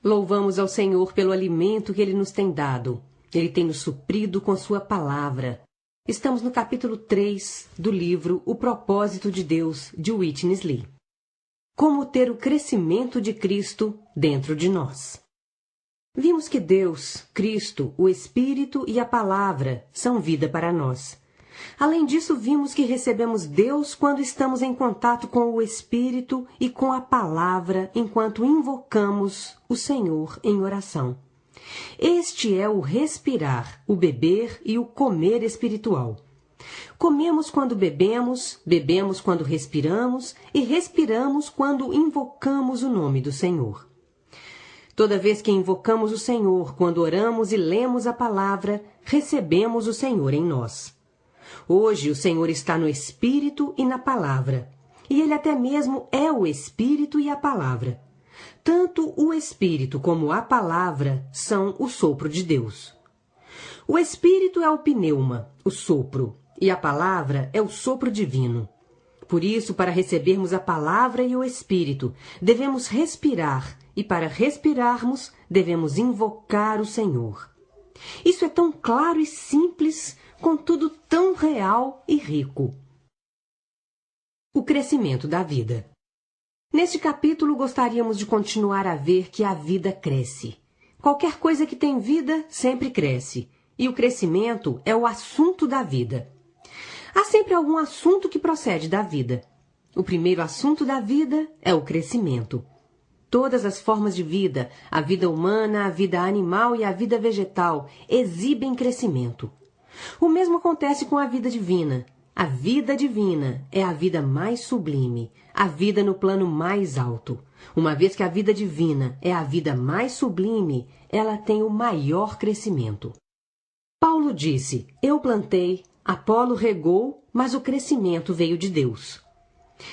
Louvamos ao Senhor pelo alimento que Ele nos tem dado. Ele tem nos suprido com sua palavra. Estamos no capítulo 3 do livro O Propósito de Deus, de Witness Lee. Como ter o crescimento de Cristo dentro de nós. Vimos que Deus, Cristo, o Espírito e a Palavra são vida para nós. Além disso, vimos que recebemos Deus quando estamos em contato com o Espírito e com a Palavra enquanto invocamos o Senhor em oração. Este é o respirar, o beber e o comer espiritual. Comemos quando bebemos, bebemos quando respiramos e respiramos quando invocamos o nome do Senhor. Toda vez que invocamos o Senhor, quando oramos e lemos a palavra, recebemos o Senhor em nós. Hoje o Senhor está no Espírito e na Palavra, e Ele até mesmo é o Espírito e a Palavra. Tanto o Espírito como a Palavra são o sopro de Deus. O Espírito é o pneuma, o sopro, e a Palavra é o sopro divino. Por isso, para recebermos a Palavra e o Espírito, devemos respirar, e para respirarmos, devemos invocar o Senhor. Isso é tão claro e simples, contudo tão real e rico. O crescimento da vida. Neste capítulo, gostaríamos de continuar a ver que a vida cresce. Qualquer coisa que tem vida sempre cresce, e o crescimento é o assunto da vida. Há sempre algum assunto que procede da vida. O primeiro assunto da vida é o crescimento. Todas as formas de vida, a vida humana, a vida animal e a vida vegetal, exibem crescimento. O mesmo acontece com a vida divina. A vida divina é a vida mais sublime, a vida no plano mais alto. Uma vez que a vida divina é a vida mais sublime, ela tem o maior crescimento. Paulo disse: eu plantei, Apolo regou, mas o crescimento veio de Deus.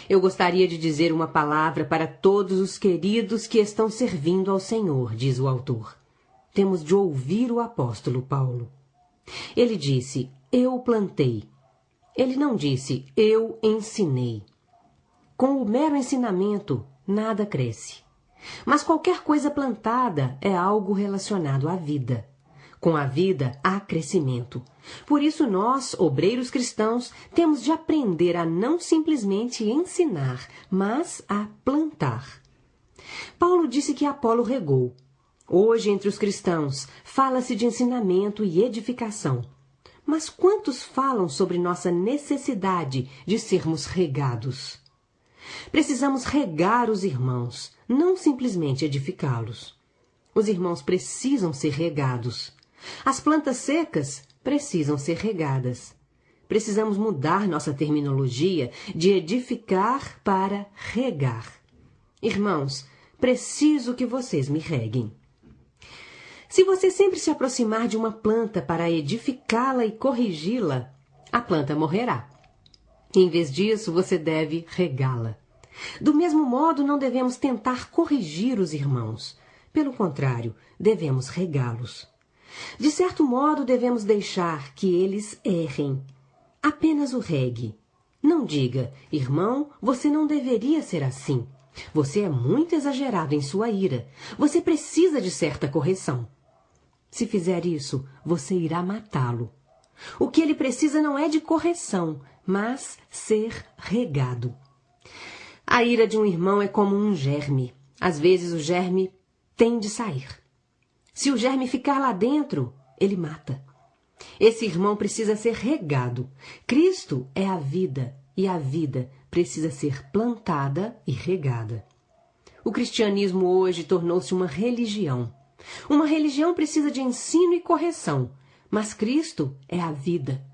Eu gostaria de dizer uma palavra para todos os queridos que estão servindo ao Senhor, diz o autor. Temos de ouvir o apóstolo Paulo. Ele disse, eu plantei. Ele não disse, eu ensinei. Com o mero ensinamento, nada cresce. Mas qualquer coisa plantada é algo relacionado à vida. Com a vida, há crescimento. Por isso nós, obreiros cristãos, temos de aprender a não simplesmente ensinar, mas a plantar. Paulo disse que Apolo regou. Hoje, entre os cristãos, fala-se de ensinamento e edificação. Mas quantos falam sobre nossa necessidade de sermos regados? Precisamos regar os irmãos, não simplesmente edificá-los. Os irmãos precisam ser regados. As plantas secas precisam ser regadas. Precisamos mudar nossa terminologia de edificar para regar. Irmãos, preciso que vocês me reguem. Se você sempre se aproximar de uma planta para edificá-la e corrigi-la, a planta morrerá. Em vez disso, você deve regá-la. Do mesmo modo, não devemos tentar corrigir os irmãos. Pelo contrário, devemos regá-los. De certo modo, devemos deixar que eles errem. Apenas o regue. Não diga, irmão, você não deveria ser assim. Você é muito exagerado em sua ira. Você precisa de certa correção. Se fizer isso, você irá matá-lo. O que ele precisa não é de correção, mas ser regado. A ira de um irmão é como um germe. Às vezes o germe tem de sair. Se o germe ficar lá dentro, ele mata. Esse irmão precisa ser regado. Cristo é a vida, e a vida precisa ser plantada e regada. O cristianismo hoje tornou-se uma religião. Uma religião precisa de ensino e correção, mas Cristo é a vida.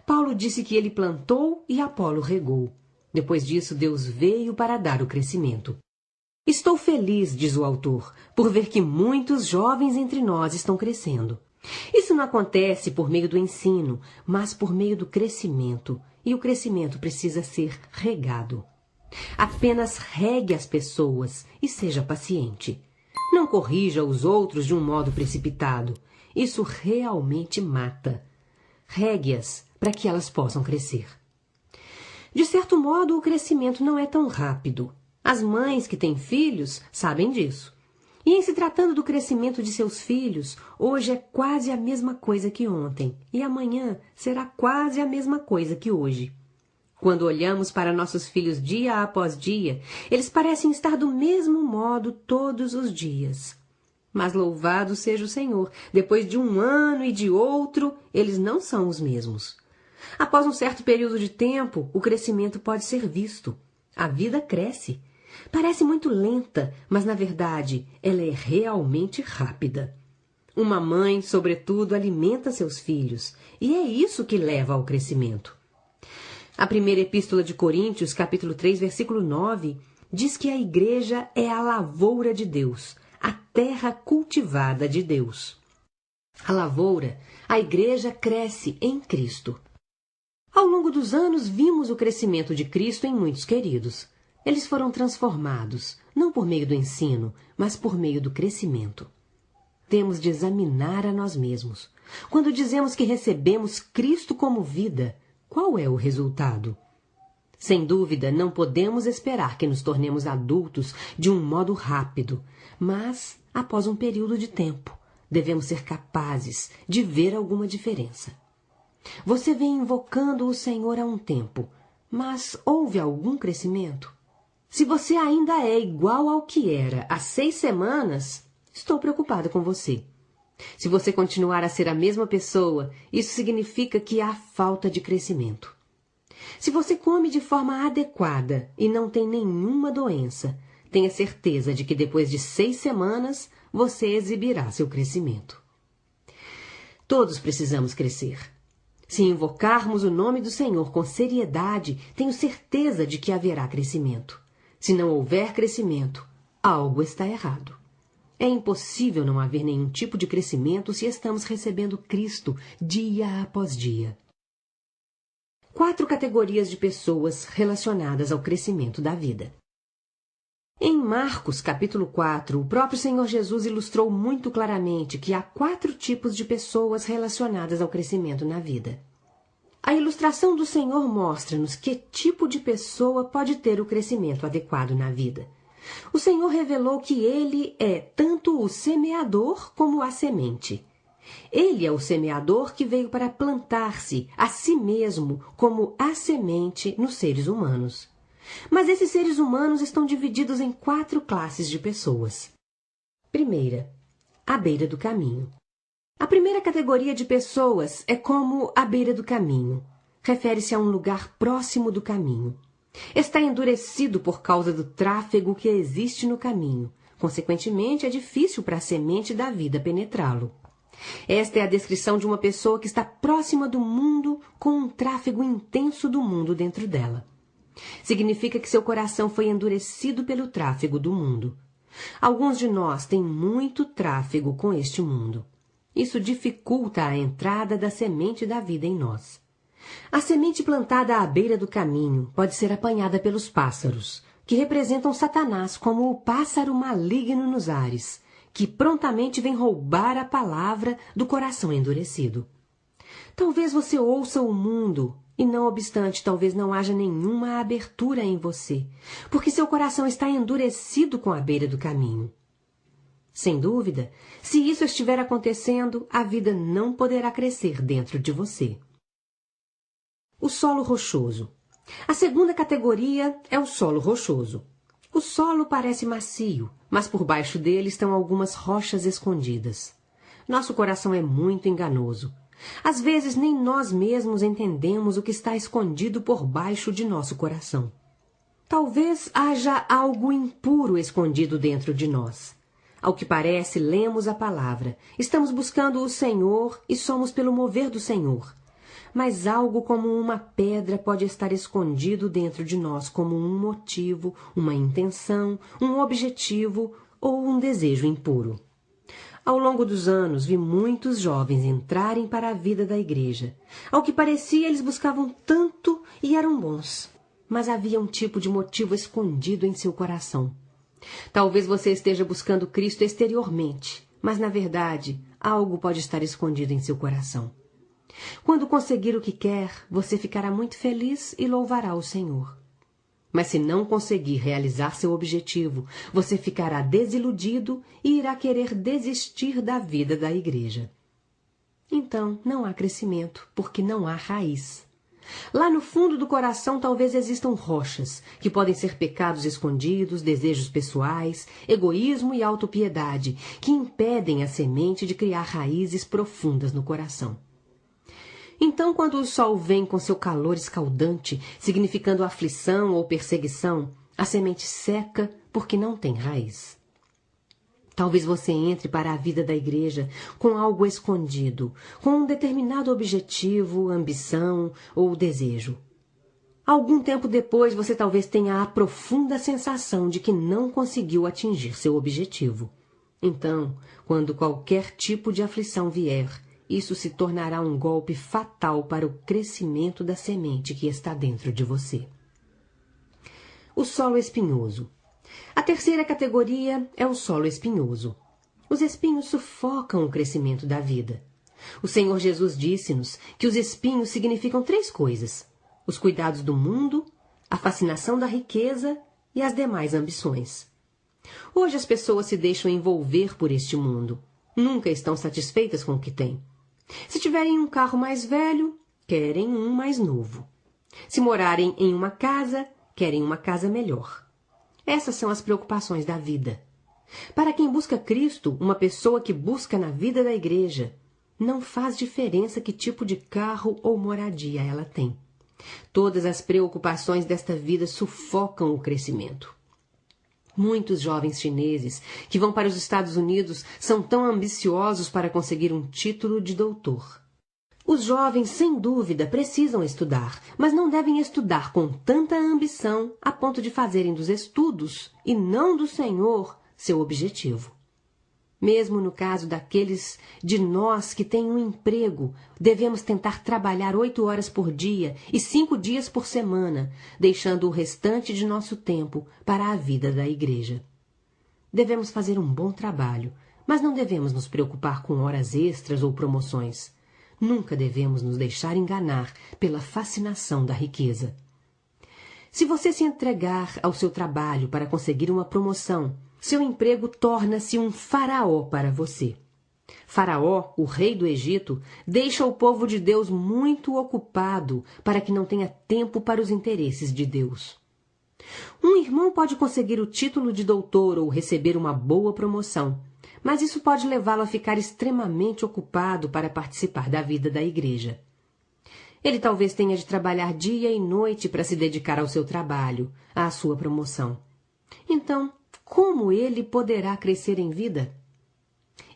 Paulo disse que ele plantou e Apolo regou. Depois disso, Deus veio para dar o crescimento. Estou feliz, diz o autor, por ver que muitos jovens entre nós estão crescendo. Isso não acontece por meio do ensino, mas por meio do crescimento, e o crescimento precisa ser regado. Apenas regue as pessoas e seja paciente. Não corrija os outros de um modo precipitado. Isso realmente mata. Regue-as para que elas possam crescer. De certo modo, o crescimento não é tão rápido. As mães que têm filhos sabem disso. E em se tratando do crescimento de seus filhos, hoje é quase a mesma coisa que ontem, e amanhã será quase a mesma coisa que hoje. Quando olhamos para nossos filhos dia após dia, eles parecem estar do mesmo modo todos os dias. Mas louvado seja o Senhor, depois de um ano e de outro, eles não são os mesmos. Após um certo período de tempo, o crescimento pode ser visto. A vida cresce. Parece muito lenta, mas na verdade ela é realmente rápida. Uma mãe, sobretudo, alimenta seus filhos, e é isso que leva ao crescimento. A primeira epístola de Coríntios, capítulo 3, versículo 9, diz que a igreja é a lavoura de Deus, a terra cultivada de Deus. A lavoura, a igreja cresce em Cristo. Ao longo dos anos, vimos o crescimento de Cristo em muitos queridos. Eles foram transformados, não por meio do ensino, mas por meio do crescimento. Temos de examinar a nós mesmos. Quando dizemos que recebemos Cristo como vida, qual é o resultado? Sem dúvida, não podemos esperar que nos tornemos adultos de um modo rápido, mas, após um período de tempo, devemos ser capazes de ver alguma diferença. Você vem invocando o Senhor há um tempo, mas houve algum crescimento? Se você ainda é igual ao que era há 6 semanas, estou preocupada com você. Se você continuar a ser a mesma pessoa, isso significa que há falta de crescimento. Se você come de forma adequada e não tem nenhuma doença, tenha certeza de que depois de 6 semanas, você exibirá seu crescimento. Todos precisamos crescer. Se invocarmos o nome do Senhor com seriedade, tenho certeza de que haverá crescimento. Se não houver crescimento, algo está errado. É impossível não haver nenhum tipo de crescimento se estamos recebendo Cristo dia após dia. 4 categorias de pessoas relacionadas ao crescimento da vida. Em Marcos, capítulo 4, o próprio Senhor Jesus ilustrou muito claramente que há 4 tipos de pessoas relacionadas ao crescimento na vida. A ilustração do Senhor mostra-nos que tipo de pessoa pode ter o crescimento adequado na vida. O Senhor revelou que Ele é tanto o semeador como a semente. Ele é o semeador que veio para plantar-se a si mesmo como a semente nos seres humanos. Mas esses seres humanos estão divididos em 4 classes de pessoas. Primeira, à beira do caminho. A primeira categoria de pessoas é como à beira do caminho. Refere-se a um lugar próximo do caminho. Está endurecido por causa do tráfego que existe no caminho. Consequentemente, é difícil para a semente da vida penetrá-lo. Esta é a descrição de uma pessoa que está próxima do mundo com um tráfego intenso do mundo dentro dela. Significa que seu coração foi endurecido pelo tráfego do mundo. Alguns de nós têm muito tráfego com este mundo. Isso dificulta a entrada da semente da vida em nós. A semente plantada à beira do caminho pode ser apanhada pelos pássaros, que representam Satanás como o pássaro maligno nos ares, que prontamente vem roubar a palavra do coração endurecido. Talvez você ouça o mundo e, não obstante, talvez não haja nenhuma abertura em você, porque seu coração está endurecido com a beira do caminho. Sem dúvida, se isso estiver acontecendo, a vida não poderá crescer dentro de você. O solo rochoso. A segunda categoria é o solo rochoso. O solo parece macio, mas por baixo dele estão algumas rochas escondidas. Nosso coração é muito enganoso. Às vezes nem nós mesmos entendemos o que está escondido por baixo de nosso coração. Talvez haja algo impuro escondido dentro de nós. Ao que parece, lemos a palavra, estamos buscando o Senhor e somos pelo mover do Senhor. Mas algo como uma pedra pode estar escondido dentro de nós como um motivo, uma intenção, um objetivo ou um desejo impuro. Ao longo dos anos, vi muitos jovens entrarem para a vida da igreja. Ao que parecia, eles buscavam tanto e eram bons, mas havia um tipo de motivo escondido em seu coração. Talvez você esteja buscando Cristo exteriormente, mas, na verdade, algo pode estar escondido em seu coração. Quando conseguir o que quer, você ficará muito feliz e louvará o Senhor. Mas se não conseguir realizar seu objetivo, você ficará desiludido e irá querer desistir da vida da igreja. Então, não há crescimento, porque não há raiz. Lá no fundo do coração talvez existam rochas, que podem ser pecados escondidos, desejos pessoais, egoísmo e autopiedade, que impedem a semente de criar raízes profundas no coração. Então, quando o sol vem com seu calor escaldante, significando aflição ou perseguição, a semente seca porque não tem raiz. Talvez você entre para a vida da igreja com algo escondido, com um determinado objetivo, ambição ou desejo. Algum tempo depois, você talvez tenha a profunda sensação de que não conseguiu atingir seu objetivo. Então, quando qualquer tipo de aflição vier, isso se tornará um golpe fatal para o crescimento da semente que está dentro de você. O solo espinhoso. A terceira categoria é o solo espinhoso. Os espinhos sufocam o crescimento da vida. O Senhor Jesus disse-nos que os espinhos significam 3 coisas: os cuidados do mundo, a fascinação da riqueza e as demais ambições. Hoje as pessoas se deixam envolver por este mundo. Nunca estão satisfeitas com o que têm. Se tiverem um carro mais velho, querem um mais novo. Se morarem em uma casa, querem uma casa melhor. Essas são as preocupações da vida. Para quem busca Cristo, uma pessoa que busca na vida da igreja, não faz diferença que tipo de carro ou moradia ela tem. Todas as preocupações desta vida sufocam o crescimento. Muitos jovens chineses que vão para os Estados Unidos são tão ambiciosos para conseguir um título de doutor. Os jovens, sem dúvida, precisam estudar, mas não devem estudar com tanta ambição a ponto de fazerem dos estudos, e não do Senhor, seu objetivo. Mesmo no caso daqueles de nós que têm um emprego, devemos tentar trabalhar 8 horas por dia e 5 dias por semana, deixando o restante de nosso tempo para a vida da igreja. Devemos fazer um bom trabalho, mas não devemos nos preocupar com horas extras ou promoções. Nunca devemos nos deixar enganar pela fascinação da riqueza. Se você se entregar ao seu trabalho para conseguir uma promoção, seu emprego torna-se um faraó para você. Faraó, o rei do Egito, deixa o povo de Deus muito ocupado para que não tenha tempo para os interesses de Deus. Um irmão pode conseguir o título de doutor ou receber uma boa promoção, mas isso pode levá-lo a ficar extremamente ocupado para participar da vida da igreja. Ele talvez tenha de trabalhar dia e noite para se dedicar ao seu trabalho, à sua promoção. Então, como ele poderá crescer em vida?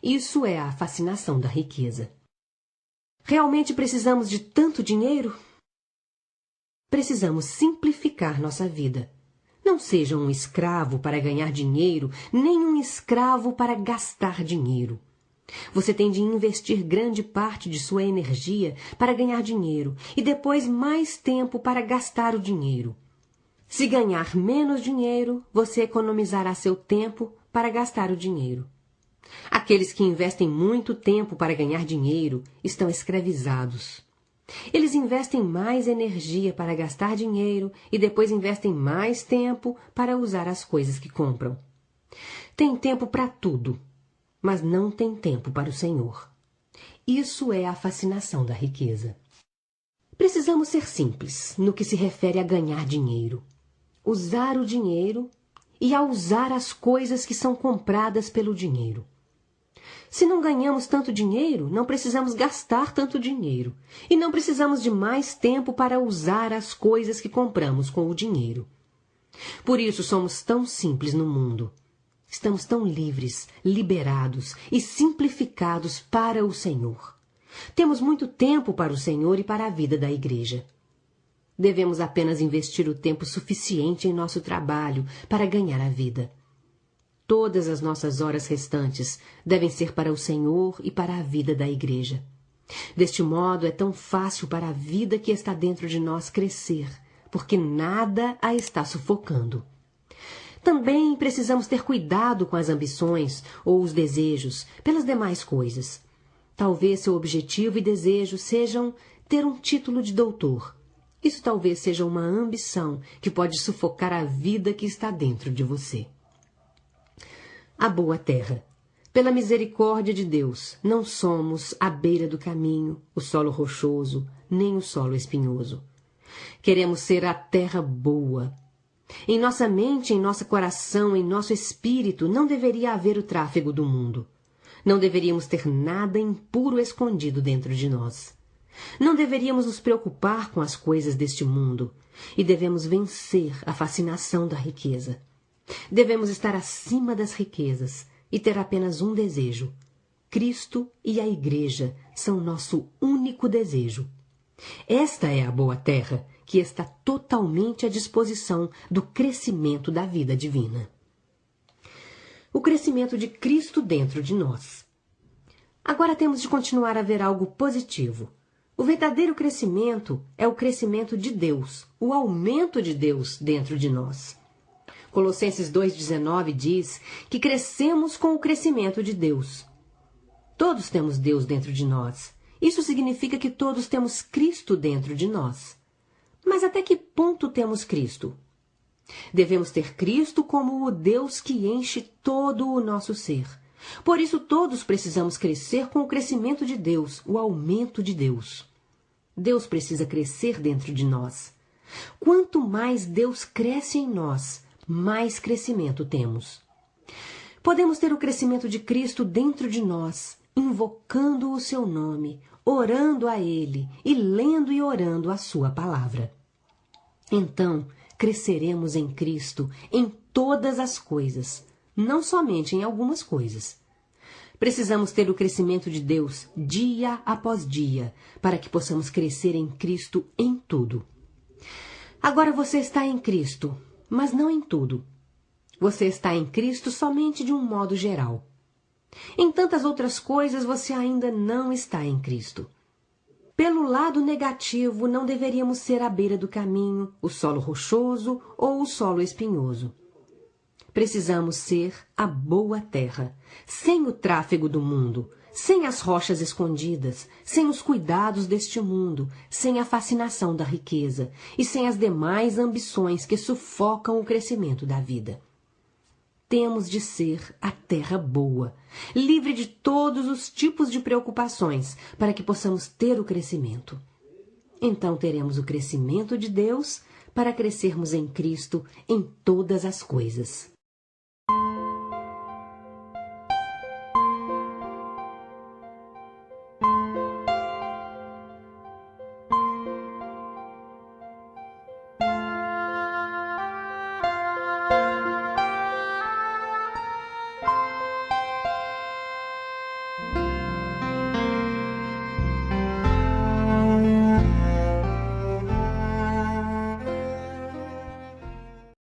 Isso é a fascinação da riqueza. Realmente precisamos de tanto dinheiro? Precisamos simplificar nossa vida. Não seja um escravo para ganhar dinheiro, nem um escravo para gastar dinheiro. Você tem de investir grande parte de sua energia para ganhar dinheiro e depois mais tempo para gastar o dinheiro. Se ganhar menos dinheiro, você economizará seu tempo para gastar o dinheiro. Aqueles que investem muito tempo para ganhar dinheiro estão escravizados. Eles investem mais energia para gastar dinheiro e depois investem mais tempo para usar as coisas que compram. Tem tempo para tudo, mas não tem tempo para o Senhor. Isso é a fascinação da riqueza. Precisamos ser simples no que se refere a ganhar dinheiro. Usar o dinheiro e a usar as coisas que são compradas pelo dinheiro. Se não ganhamos tanto dinheiro, não precisamos gastar tanto dinheiro. E não precisamos de mais tempo para usar as coisas que compramos com o dinheiro. Por isso somos tão simples no mundo. Estamos tão livres, liberados e simplificados para o Senhor. Temos muito tempo para o Senhor e para a vida da igreja. Devemos apenas investir o tempo suficiente em nosso trabalho para ganhar a vida. Todas as nossas horas restantes devem ser para o Senhor e para a vida da igreja. Deste modo, é tão fácil para a vida que está dentro de nós crescer, porque nada a está sufocando. Também precisamos ter cuidado com as ambições ou os desejos pelas demais coisas. Talvez seu objetivo e desejo sejam ter um título de doutor. Isso talvez seja uma ambição que pode sufocar a vida que está dentro de você. A boa terra. Pela misericórdia de Deus, não somos à beira do caminho, o solo rochoso, nem o solo espinhoso. Queremos ser a terra boa. Em nossa mente, em nosso coração, em nosso espírito, não deveria haver o tráfego do mundo. Não deveríamos ter nada impuro escondido dentro de nós. Não deveríamos nos preocupar com as coisas deste mundo e devemos vencer a fascinação da riqueza. Devemos estar acima das riquezas e ter apenas um desejo. Cristo e a Igreja são nosso único desejo. Esta é a boa terra que está totalmente à disposição do crescimento da vida divina. O crescimento de Cristo dentro de nós. Agora temos de continuar a ver algo positivo. O verdadeiro crescimento é o crescimento de Deus, o aumento de Deus dentro de nós. Colossenses 2,19 diz que crescemos com o crescimento de Deus. Todos temos Deus dentro de nós. Isso significa que todos temos Cristo dentro de nós. Mas até que ponto temos Cristo? Devemos ter Cristo como o Deus que enche todo o nosso ser. Por isso, todos precisamos crescer com o crescimento de Deus, o aumento de Deus. Deus precisa crescer dentro de nós. Quanto mais Deus cresce em nós, mais crescimento temos. Podemos ter o crescimento de Cristo dentro de nós, invocando o seu nome, orando a Ele e lendo e orando a sua palavra. Então, cresceremos em Cristo em todas as coisas, não somente em algumas coisas. Precisamos ter o crescimento de Deus dia após dia, para que possamos crescer em Cristo em tudo. Agora você está em Cristo, mas não em tudo. Você está em Cristo somente de um modo geral. Em tantas outras coisas você ainda não está em Cristo. Pelo lado negativo, não deveríamos ser à beira do caminho, o solo rochoso ou o solo espinhoso. Precisamos ser a boa terra, sem o tráfego do mundo, sem as rochas escondidas, sem os cuidados deste mundo, sem a fascinação da riqueza e sem as demais ambições que sufocam o crescimento da vida. Temos de ser a terra boa, livre de todos os tipos de preocupações, para que possamos ter o crescimento. Então teremos o crescimento de Deus para crescermos em Cristo em todas as coisas.